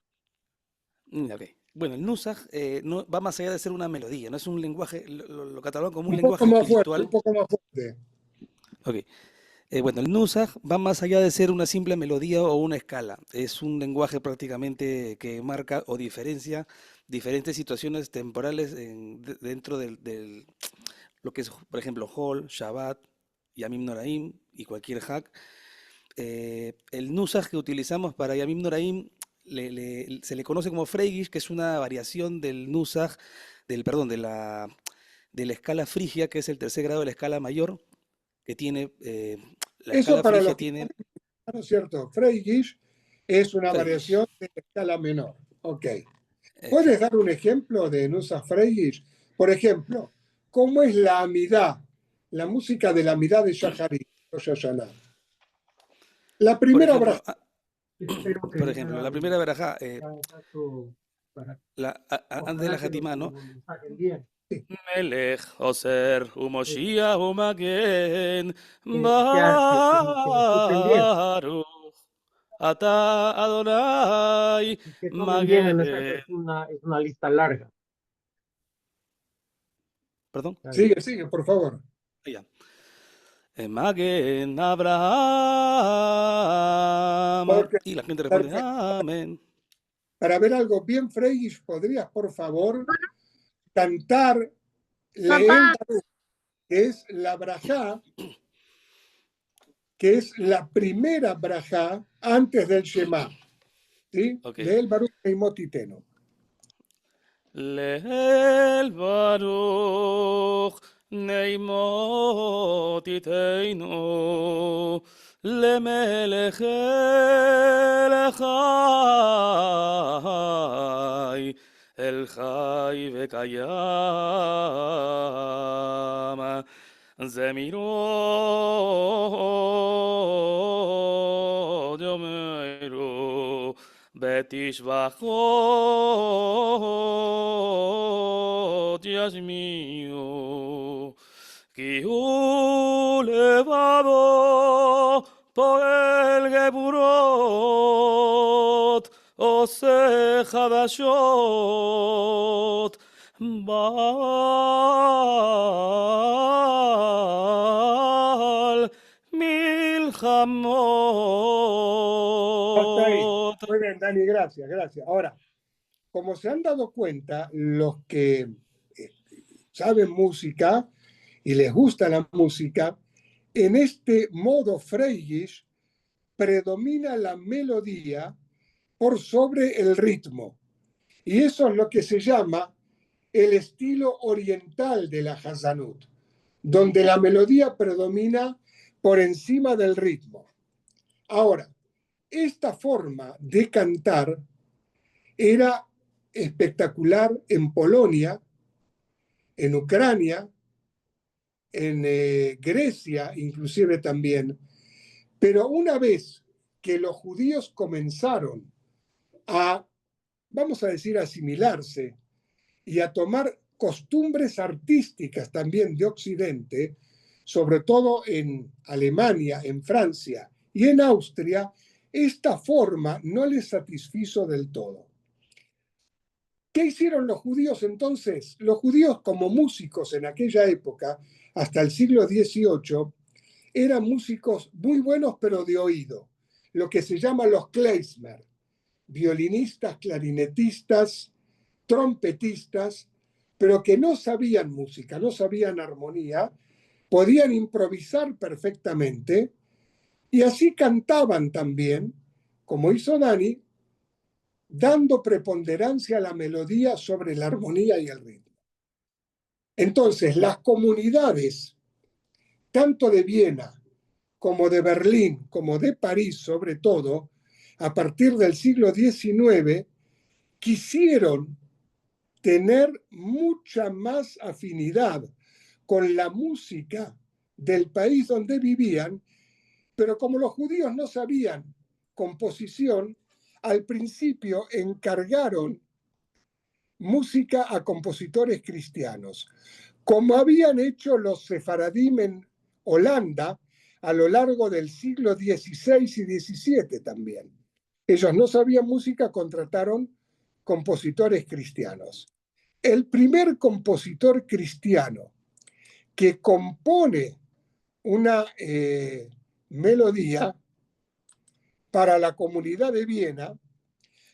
Okay. Bueno, el Nusach no, va más allá de ser una melodía, no es un lenguaje, lo catalogan como un Un lenguaje poco más espiritual. fuerte, un poco más fuerte. Okay. Bueno, el Nusach va más allá de ser una simple melodía o una escala. Es un lenguaje prácticamente que marca o diferencia diferentes situaciones temporales dentro del lo que es, por ejemplo, Hol, Shabbat, Yamim Noraim y cualquier Hag. El Nusach que utilizamos para Yamim Noraim se le conoce como Freigish, que es una variación del Nusach, de la escala frigia, que es el 3er grado de la escala mayor, que tiene la Eso escala para frigia los que tiene no es cierto. Freigish es una Freigish. variación de la escala menor. Ok. ¿Puedes dar un ejemplo de Nusach Freygish? Por ejemplo, ¿cómo es la Amidá, la música de la Amidá de Shacharit, Rosh Hashanah? La Por primera ejemplo, braja. por ejemplo, la primera verajá, antes de la Ojalá que Jatimá, ¿no? lo saquen bien. Melech Oser Umoshiach Umagen Que se escuchen bien. Baruch Ata Adonai Y que tomen bien el mensaje. Magen. Es una lista larga. Perdón. Sigue, por favor. Ya. Magen Abraham. Ok, Y la gente responde, perfecto. amén. Para ver algo bien Freygish, ¿podrías, por favor, cantar Leem Papá, Baruch, que es la brajá, que es la primera brajá antes del Shema? ¿Sí? Ok. Leel Baruch Neimotiteno. Leel Baruch Neimot Iteinu למלך החי אל חי וקיים זמירות יאמרו בתשבחות ישמיעו כי הוא לבדו פועל גבורות עושה חדשות בעל Hasta ahí. מלחמות. Muy bien, Dani, gracias. Ahora, como se han dado cuenta, los que saben música y les gusta la música, en este modo Freygish predomina la melodía por sobre el ritmo. Y eso es lo que se llama el estilo oriental de la Hazanut, donde la melodía predomina por encima del ritmo. Ahora, esta forma de cantar era espectacular en Polonia, en Ucrania, en Grecia inclusive también, pero una vez que los judíos comenzaron a, vamos a decir, asimilarse y a tomar costumbres artísticas también de Occidente, sobre todo en Alemania, en Francia y en Austria, esta forma no les satisfizo del todo. ¿Qué hicieron los judíos entonces? Los judíos como músicos en aquella época, hasta el siglo XVIII, eran músicos muy buenos pero de oído, lo que se llama los klezmer, violinistas, clarinetistas, trompetistas, pero que no sabían música, no sabían armonía, podían improvisar perfectamente y así cantaban también, como hizo Dani, dando preponderancia a la melodía sobre la armonía y el ritmo. Entonces, las comunidades, tanto de Viena como de Berlín, como de París sobre todo, a partir del siglo XIX, quisieron tener mucha más afinidad con la música del país donde vivían, pero como los judíos no sabían composición, al principio encargaron música a compositores cristianos, como habían hecho los sefaradim en Holanda a lo largo del siglo XVI y XVII también. Ellos no sabían música, contrataron compositores cristianos. El primer compositor cristiano que compone una melodía para la comunidad de Viena,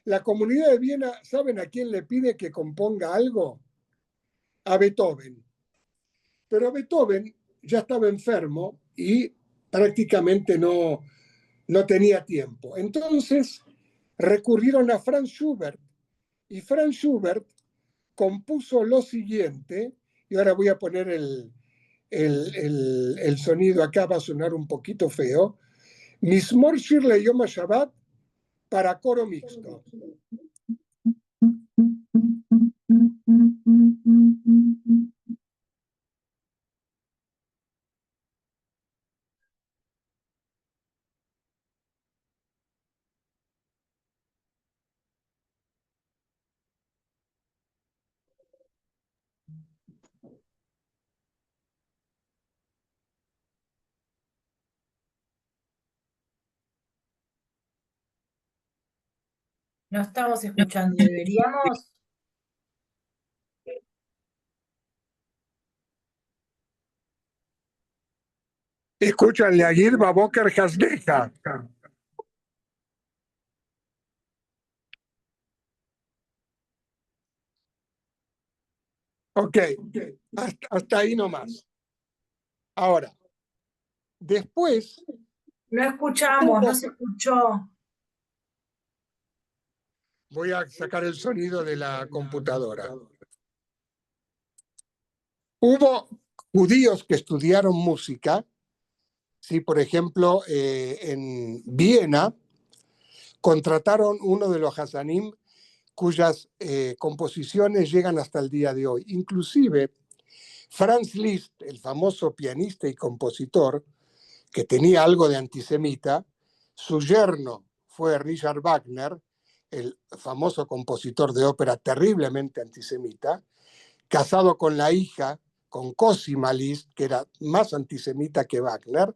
la comunidad de Viena, ¿saben a quién le pide que componga algo? A Beethoven. Pero Beethoven ya estaba enfermo y prácticamente no tenía tiempo. Entonces recurrieron a Franz Schubert y Franz Schubert compuso lo siguiente, y ahora voy a poner el sonido acá, va a sonar un poquito feo. Mismor Shir LeYom HaShabbat para coro mixto. No estamos escuchando, deberíamos. Escúchanle a Yirba Boker Hasdeja. Ok, hasta ahí nomás. Ahora, después No escuchamos, no se escuchó. voy a sacar el sonido de la computadora. Hubo judíos que estudiaron música, ¿sí? Por ejemplo, en Viena contrataron uno de los Hasanim cuyas composiciones llegan hasta el día de hoy. Inclusive, Franz Liszt, el famoso pianista y compositor, que tenía algo de antisemita, su yerno fue Richard Wagner, el famoso compositor de ópera terriblemente antisemita, casado con la hija, con Cosima Liszt, que era más antisemita que Wagner,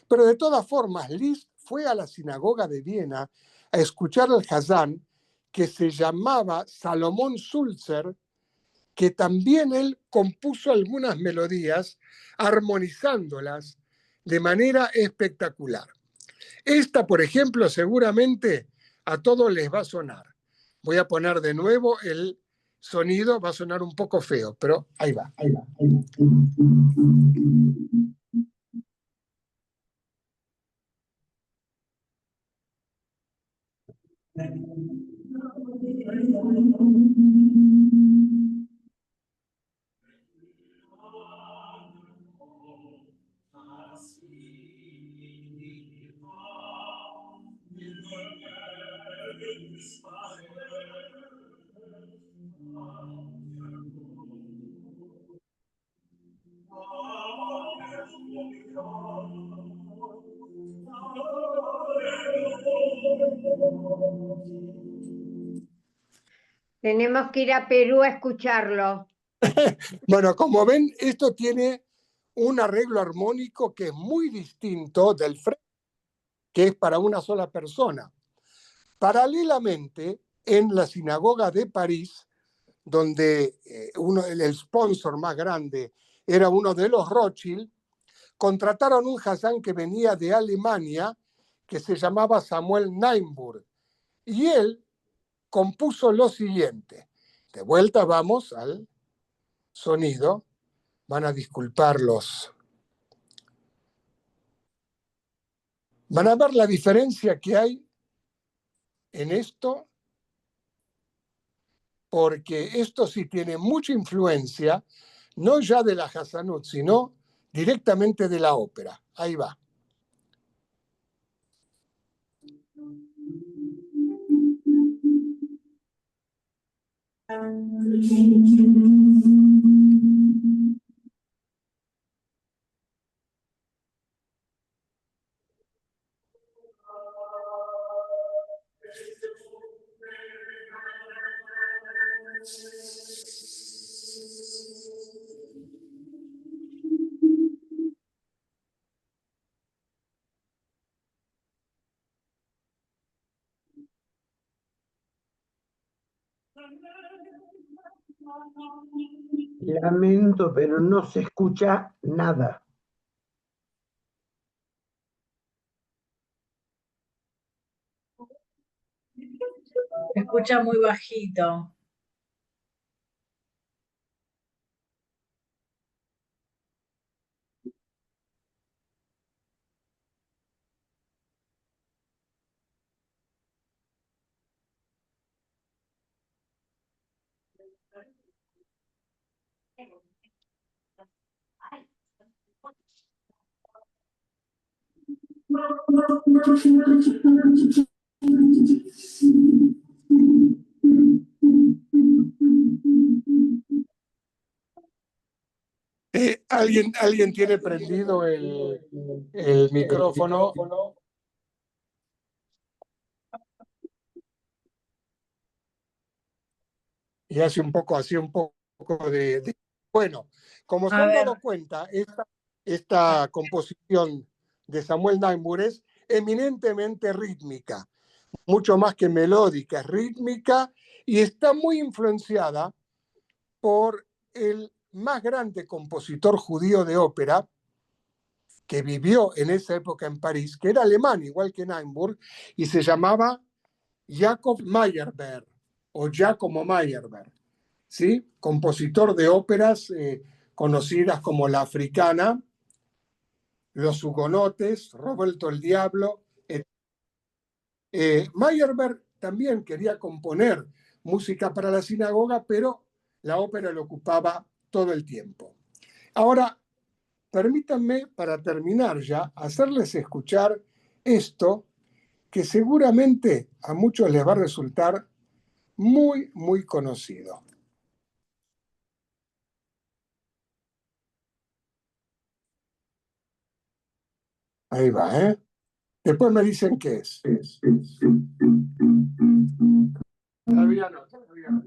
pero de todas formas Liszt fue a la sinagoga de Viena a escuchar al Hazán, que se llamaba Salomón Sulzer, que también él compuso algunas melodías, armonizándolas de manera espectacular. Esta, por ejemplo, seguramente a todos les va a sonar. Voy a poner de nuevo el sonido, va a sonar un poco feo, pero ahí va. Tenemos que ir a Perú a escucharlo. Bueno, como ven, esto tiene un arreglo armónico que es muy distinto del que es para una sola persona. Paralelamente, en la sinagoga de París, donde el sponsor más grande era uno de los Rothschild, contrataron un Hassan que venía de Alemania, que se llamaba Samuel Neimburg, y él compuso lo siguiente. De vuelta vamos al sonido. Van a disculparlos. Van a ver la diferencia que hay en esto, porque esto sí tiene mucha influencia, no ya de la Hassanut, sino directamente de la ópera. Ahí va. Lamento, pero no se escucha nada. Se escucha muy bajito. ¿Alguien tiene prendido el micrófono? Y hace un poco, así un poco de... Bueno, como se A han ver. dado cuenta, esta composición de Samuel Naimur es eminentemente rítmica, mucho más que melódica, es rítmica y está muy influenciada por el más grande compositor judío de ópera que vivió en esa época en París, que era alemán, igual que Naimur, y se llamaba Jacob Meyerbeer o Giacomo Meyerbeer, ¿sí? Compositor de óperas conocidas como La Africana, Los Hugonotes, Roberto el Diablo. Meyerbeer también quería componer música para la sinagoga, pero la ópera le ocupaba todo el tiempo. Ahora, permítanme, para terminar ya, hacerles escuchar esto que seguramente a muchos les va a resultar muy, muy conocido. Ahí va, ¿eh? Después me dicen qué es. Todavía no, todavía no.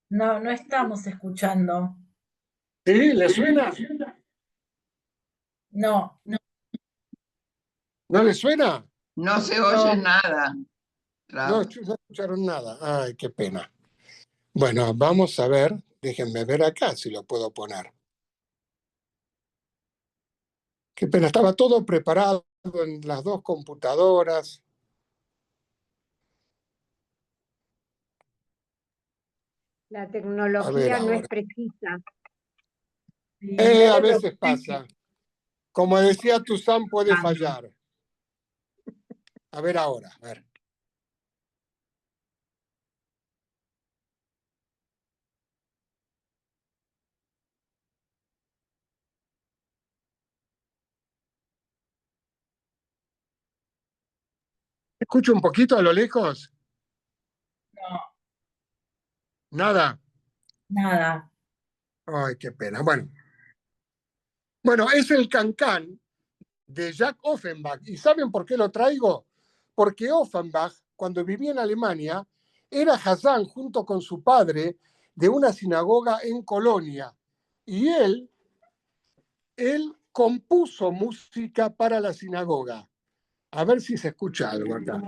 No, no estamos escuchando. ¿Sí? ¿Le suena? No, ¿No le suena? No se oye no. nada, No, Raúl. no escucharon nada. Ay, qué pena. Bueno, vamos a ver. Déjenme ver acá si lo puedo poner. Qué pena, estaba todo preparado en las dos computadoras. La A ver tecnología no es ahora. precisa. Sí, no A te veces preocupes. pasa. Como decía Tuzán, puede fallar. A ver ahora, a ver. ¿Escucho un poquito a lo lejos? No, Nada. nada. Ay, qué pena. Bueno, es el Cancán de Jack Offenbach. ¿Y saben por qué lo traigo? Porque Offenbach, cuando vivía en Alemania, era Hazán junto con su padre de una sinagoga en Colonia. Y él compuso música para la sinagoga. A ver si se escucha algo acá.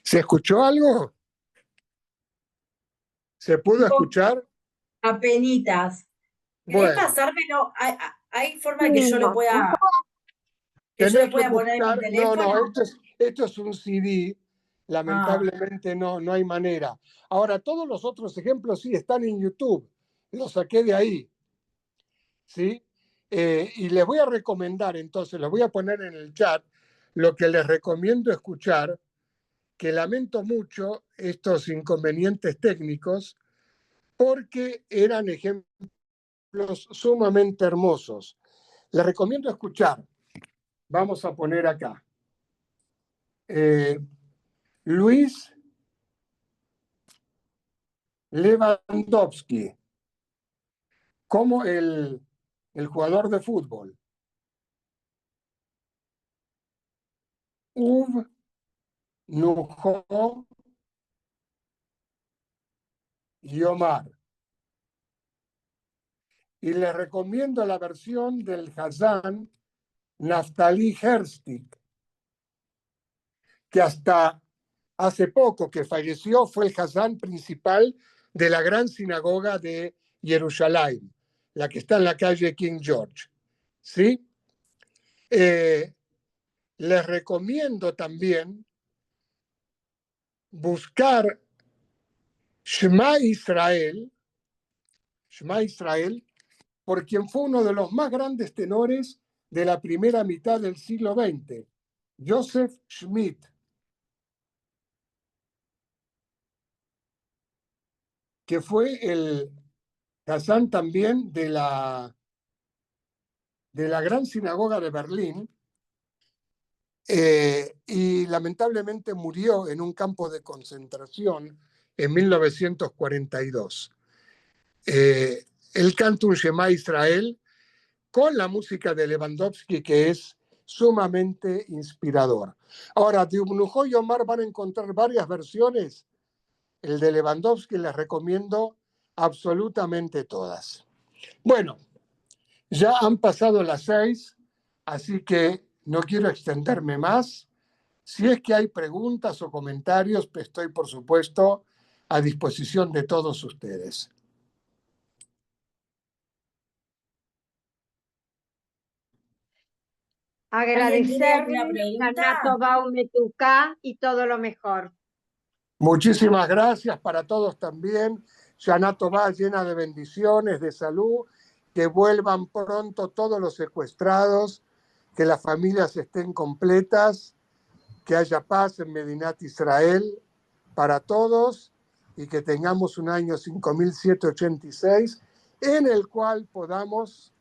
¿Se escuchó algo? ¿Se pudo escuchar? Apenitas. ¿Querés Bueno, pasármelo? ¿Hay forma de que yo tenés le que pueda poner en mi buscar. No, teléfono? esto es un CD. Ah, Lamentablemente no hay manera. Ahora, todos los otros ejemplos sí están en YouTube. Los saqué de ahí. ¿Sí? Y les voy a recomendar, entonces, les voy a poner en el chat lo que les recomiendo escuchar, que lamento mucho estos inconvenientes técnicos, porque eran ejemplos sumamente hermosos. Les recomiendo escuchar. Vamos a poner acá. Luis Lewandowski, como el jugador de fútbol. Uv Nujo y Omar. y les recomiendo la versión del Hazán Naftali Herstik, que hasta hace poco que falleció fue el Hazán principal de la gran sinagoga de Jerusalén, la que está en la calle King George. ¿Sí? Les recomiendo también buscar Shema Israel, por quien fue uno de los más grandes tenores de la primera mitad del siglo XX, Joseph Schmidt. Que fue el Hazán también de la gran sinagoga de Berlín, y lamentablemente murió en un campo de concentración en 1942. Él canta un Shema Israel con la música de Lewandowski, que es sumamente inspirador. Ahora, de Ubnujo y Omar van a encontrar varias versiones. El de Lewandowski les recomiendo absolutamente todas. Bueno, ya han pasado las 6, así que no quiero extenderme más. Si es que hay preguntas o comentarios, pues estoy, por supuesto, a disposición de todos ustedes. ¿Alguien tiene alguna Agradecerle pregunta? a Nato Baumetucá y todo lo mejor. Muchísimas gracias para todos también. Shana Tová llena de bendiciones, de salud, que vuelvan pronto todos los secuestrados, que las familias estén completas, que haya paz en Medinat Israel para todos y que tengamos un año 5786 en el cual podamos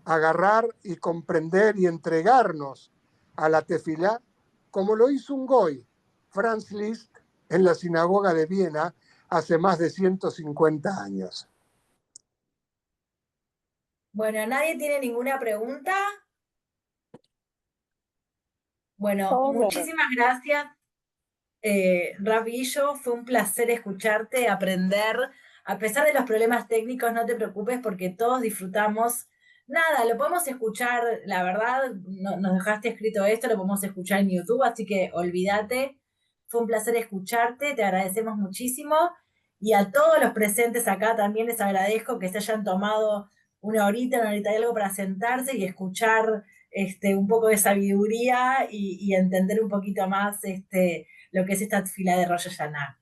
agarrar y comprender y entregarnos a la tefilá como lo hizo un goy, Franz Liszt, en la sinagoga de Viena hace más de 150 años. Bueno, ¿nadie tiene ninguna pregunta? Bueno, Todo. muchísimas gracias, Rabillo. Fue un placer escucharte, aprender. A pesar de los problemas técnicos, no te preocupes porque todos disfrutamos. Nada, lo podemos escuchar, la verdad, nos dejaste escrito esto, lo podemos escuchar en YouTube, así que olvídate. Fue un placer escucharte, te agradecemos muchísimo. Y a todos los presentes acá también les agradezco que se hayan tomado una horita y algo para sentarse y escuchar un poco de sabiduría y entender un poquito más lo que es esta fila de Rosh Hashanah.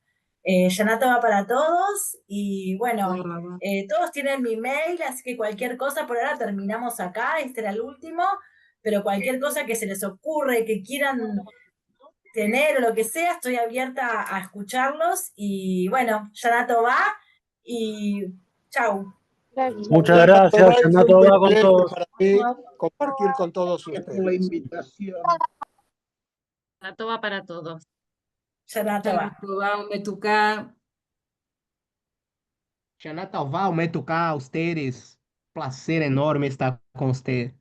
Shana Tova para todos y bueno, todos tienen mi mail, así que cualquier cosa, por ahora terminamos acá, este era el último, pero cualquier cosa que se les ocurre, que quieran tener o lo que sea, estoy abierta a escucharlos y bueno, Shana Tova y chau. Muchas gracias, Fue Shana un Tová con privilegio todos. para mí compartir con todos Por la ustedes. invitación. La toma para todos. Shana Tova. Shana Tová, Metuká, a ustedes. Placer enorme estar com você.